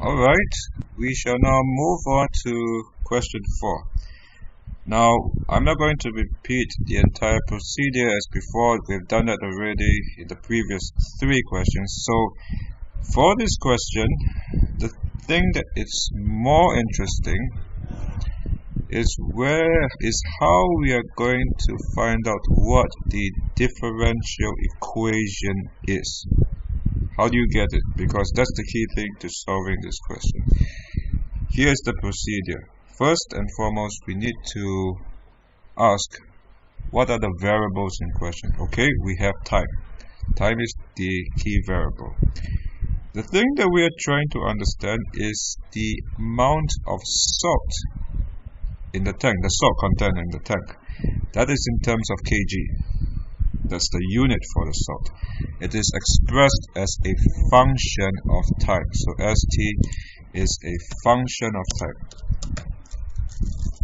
Alright, we shall now move on to question 4. Now, I'm not going to repeat the entire procedure as before. We've done that already in the previous 3 questions. So, for this question, the thing that is more interesting is how we are going to find out what the differential equation is. How do you get it? Because that's the key thing to solving this question. Here's the procedure. First and foremost, we need to ask what are the variables in question. Okay, we have time. Time is the key variable. The thing that we are trying to understand is the amount of salt in the tank, the salt content in the tank. That is in terms of kg. That's the unit for the salt. It is expressed as a function of time. So St is a function of time.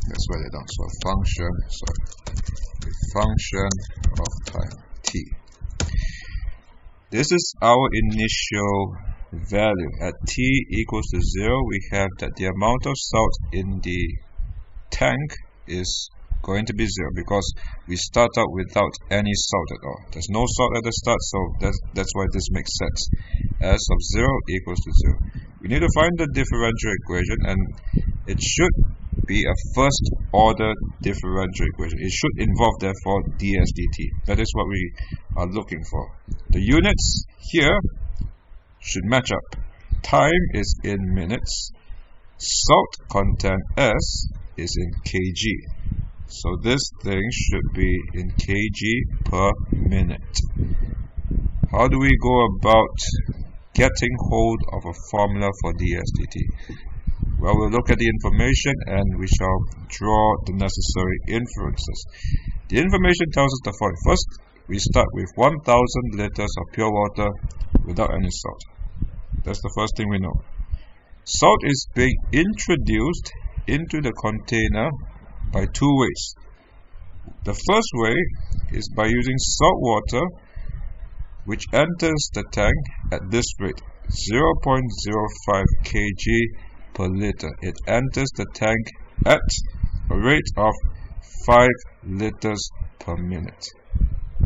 Let's write it down. So a function of time, t. This is our initial value. At t equals to 0, we have that the amount of salt in the tank is going to be 0 because we start out without any salt at all. There's no salt at the start, so that's why this makes sense. S of 0 equals to 0. We need to find the differential equation, and it should be a first order differential equation. It should involve therefore ds dt. That is what we are looking for. The units here should match up. Time is in minutes. Salt content S is in kg. So this thing should be in kg per minute. How do we go about getting hold of a formula for ds dt? Well, we'll look at the information and we shall draw the necessary inferences. The information tells us the following. First, we start with 1000 liters of pure water without any salt. That's the first thing we know. Salt is being introduced into the container by 2 ways. The first way is by using salt water, which enters the tank at this rate, 0.05 kg per liter. It enters the tank at a rate of 5 liters per minute.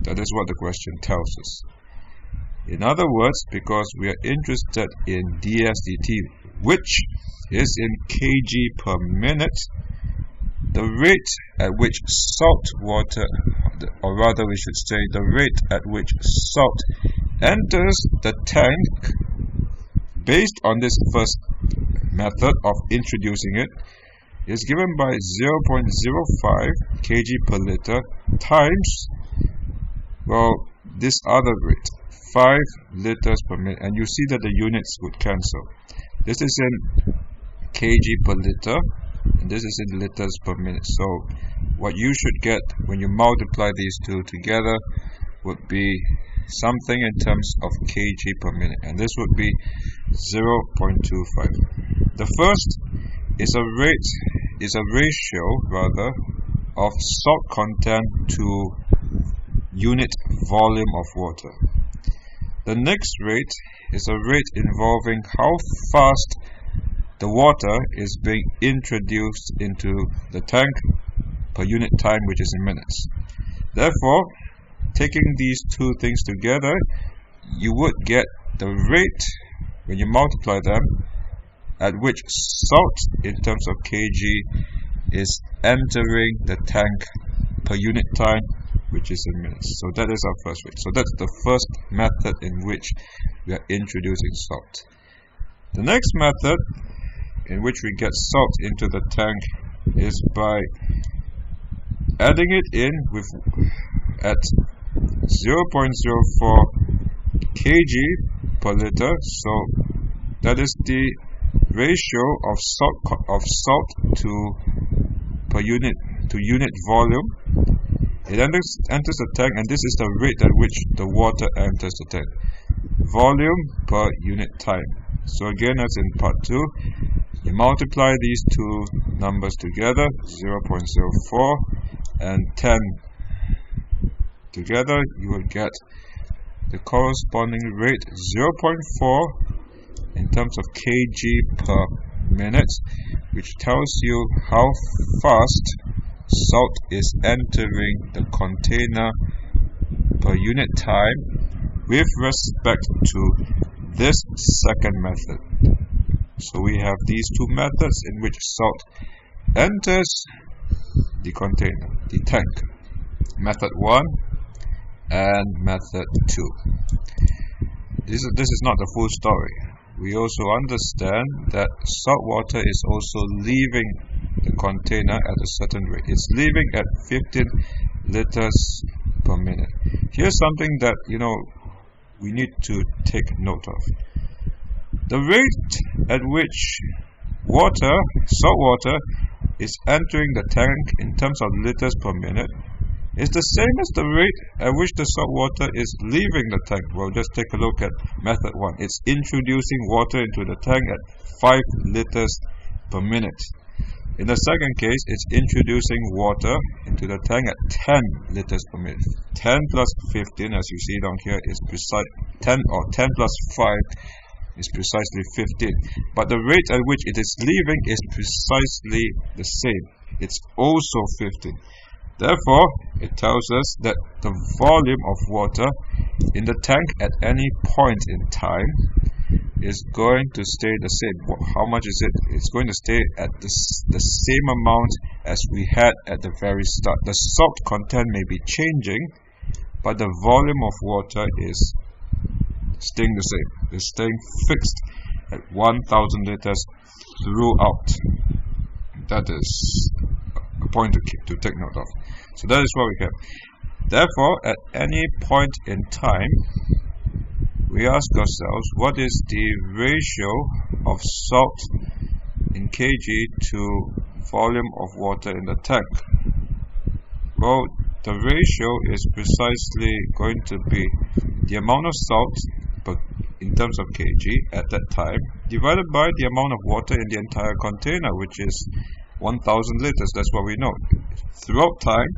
That is what the question tells us. In other words, because we are interested in ds dt, which is in kg per minute, the rate at which salt water, or rather we should say the rate at which salt enters the tank, based on this first method of introducing it, is given by 0.05 kg per liter times, well, this other rate, 5 liters per minute. And you see that the units would cancel. This is in kg per liter, and this is in liters per minute. So what you should get when you multiply these two together would be something in terms of kg per minute, and this would be 0.25. The first is a ratio of salt content to unit volume of water. The next rate is a rate involving how fast the water is being introduced into the tank per unit time, which is in minutes. Therefore, taking these two things together, you would get the rate, when you multiply them, at which salt in terms of kg is entering the tank per unit time, which is in minutes. So that is our first rate. So that's the first method in which we are introducing salt. The next method in which we get salt into the tank is by adding it in at 0.04 kg per liter. So that is the ratio of salt to unit volume. It enters the tank, and this is the rate at which the water enters the tank. Volume per unit time. So again, as in part 2, you multiply these two numbers together, 0.04 and 10 together, you will get the corresponding rate 0.4 in terms of kg per minute, which tells you how fast salt is entering the container per unit time with respect to this second method. So we have these two methods in which salt enters the container, the tank. Method 1 and method 2. This is not the full story. We also understand that salt water is also leaving the container at a certain rate. It's leaving at 15 liters per minute. Here's something that we need to take note of. The rate at which salt water is entering the tank in terms of liters per minute is the same as the rate at which the salt water is leaving the tank. Well, just take a look at method 1. It's introducing water into the tank at 5 liters per minute. In the second case, it's introducing water into the tank at 10 liters per minute. 10 plus 15, as you see down here, is precise 10, or 10 plus 5 is precisely 15. But the rate at which it is leaving is precisely the same. It's also 15. Therefore, it tells us that the volume of water in the tank at any point in time is going to stay the same. How much is it? It's going to stay at the same amount as we had at the very start. The salt content may be changing, but the volume of water is staying the same. It's staying fixed at 1000 liters throughout. That is a point to take note of. So that is what we have. Therefore, at any point in time, we ask ourselves, what is the ratio of salt in kg to volume of water in the tank? Well, the ratio is precisely going to be the amount of salt in terms of kg at that time divided by the amount of water in the entire container, which is 1000 liters. That's what we know. Throughout time,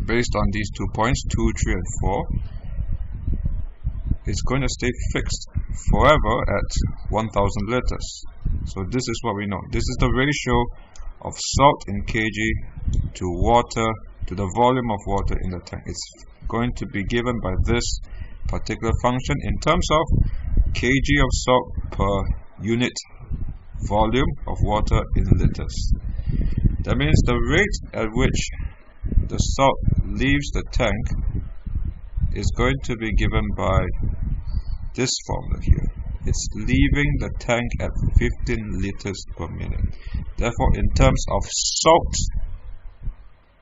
based on these 2 points, 2, 3 and 4, it's going to stay fixed forever at 1000 liters. So this is what we know. This is the ratio of salt in kg to water, to the volume of water in the tank. It's going to be given by this particular function in terms of kg of salt per unit volume of water in liters. That means the rate at which the salt leaves the tank is going to be given by this formula here. It's leaving the tank at 15 liters per minute. Therefore, in terms of salt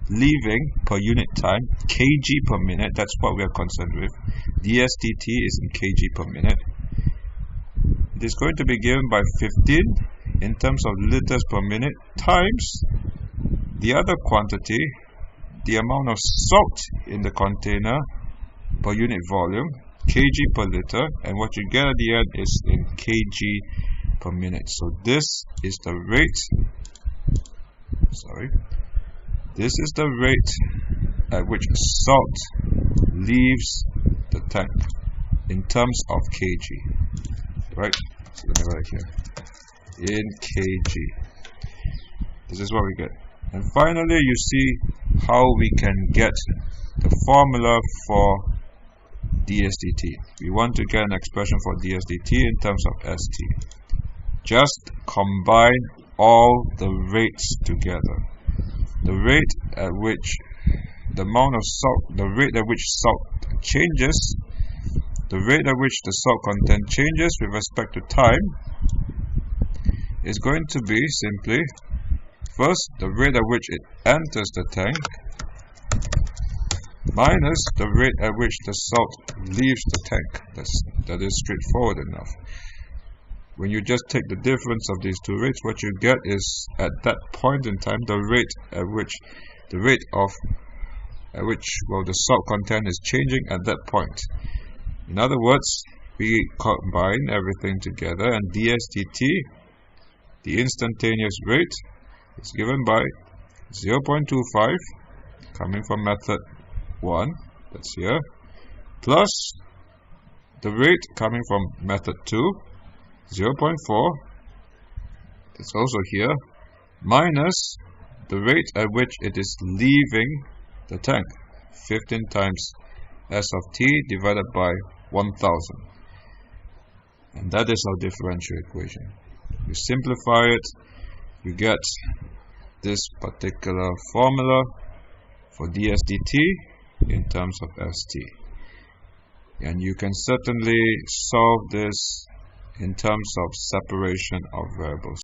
leaving per unit time, kg per minute, that's what we are concerned with. dSdt is in kg per minute. It is going to be given by 15 in terms of liters per minute times the other quantity, the amount of salt in the container per unit volume, kg per liter, and what you get at the end is in kg per minute. So this is the rate, this is the rate at which salt leaves the tank in terms of kg, right? So let me write here, in kg. This is what we get. And finally, you see how we can get the formula for dSdt. We want to get an expression for dSdt in terms of st. Just combine all the rates together. The rate at which the amount of salt, the rate at which salt changes, the rate at which the salt content changes with respect to time is going to be simply, first, the rate at which it enters the tank minus the rate at which the salt leaves the tank. That is straightforward enough. When you just take the difference of these two rates, what you get is, at that point in time, the rate at which the salt content is changing at that point. In other words, we combine everything together, and dSdt, the instantaneous rate, is given by 0.25 coming from method 1, that's here, plus the rate coming from method 2, 0.4, it's also here, minus the rate at which it is leaving the tank, 15 times S of t divided by 1000. And that is our differential equation. You simplify it, you get this particular formula for ds dt in terms of st. And you can certainly solve this in terms of separation of variables.